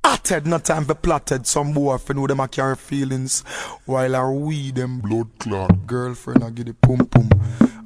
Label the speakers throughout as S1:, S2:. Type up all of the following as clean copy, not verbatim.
S1: Atted, no time for plotted. Some boy for know them a carry feelings. While I weed them blood clot. Girlfriend I get the pum pum.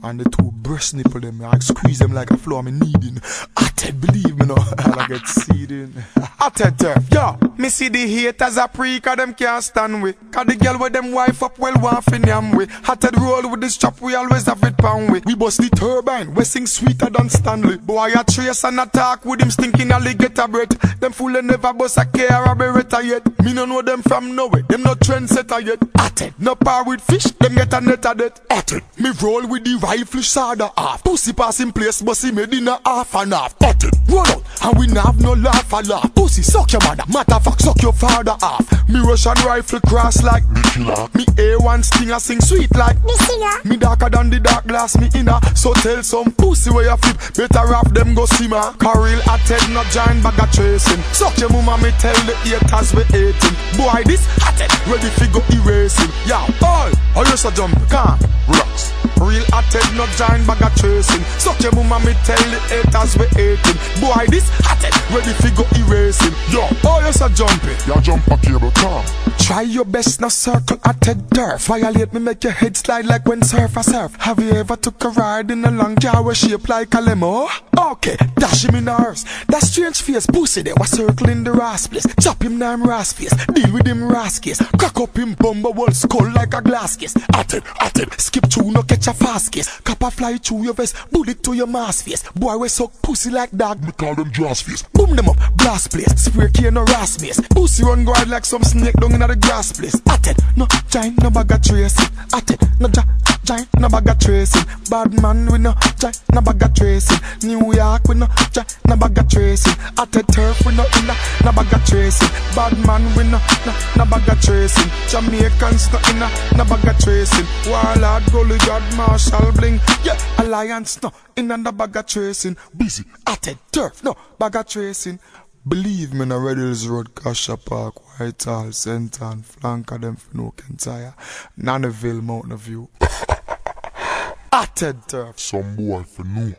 S1: And the two breast nipple them, I squeeze them like a floor I'm needing. Atted, believe me no, I get seeding. Atted turf, yo, me see the haters a pre, cause them can't stand with. Cause the girl with them wife up well want fin yam with. Atted roll with this chop, we always have it pound with. We bust the turbine, we sing sweeter than Stanley. Boy a trace and attack with him stinking alligator breath. Them fool never bust a care or beretta yet. Me no know them from nowhere, them no trendsetter yet. Atted, no par with fish, them get a net of that. Atted, me roll with the rifle soda off. Pussy pass in place, but see me dinner half and half. Atted, roll out, and we have no laugh a laugh. Pussy suck your mother, matter fuck suck your father off. Me Russian rifle cross like me killer. Me A1 stinger sing sweet like me singer. Me darker than the dark glass me inner. So tell some pussy where you flip, better off them go simmer. Caril Atted not giant bag of tracing. Suck your mama me tell the haters we hating. Boy this Atted ready fi go erasing. Yo, all, how you so jump, calm, relax. Real Atted not giant bag of tracing. Suck your mama me tell the haters we hating. Boy this Atted ready fi go erasing. Yo, how you so jumping?
S2: Ya jump a cable, calm.
S1: Try your best, no circle Atted turf. Violate me, make your head slide like when surf a surf. Have you ever took a ride in a long car where shape like a limo? Okay, dash him in the hearse. That strange face, pussy there was circling the ras place. Chop him now him ras face, deal with him ras case. Crack up him bumble wall skull like a glass case. Atted, skip through no catch a fast case. Copper fly through your vest, bullet to your mass face. Boy we suck pussy like dog.
S2: Me call them jaws face.
S1: Boom them up, blast place. Spray cane no ras face. Pussy run guard like some snake down in the grass place. Atted, no giant, no bag of tracing. Atted, no giant, no bag of tracing. Bad man with no giant, no bag of tracing. New York with no giant, no bag of tracing. Atted turf with no inner, no bag of tracing. Bad man with no bag of tracing. Jamaicans no inner, no bag of tracing. Warlord, Gully God, Marshall Bling. Yeah, Alliance no inner, no bag of tracing. Busy, Atted turf, no bag of tracing. Believe me, no Red Hills Road, Kasha Park, Whitehall, Centre, flank of them for no Kentire, Nanneville, Mountain View. Atted turf.
S2: Some boy for no.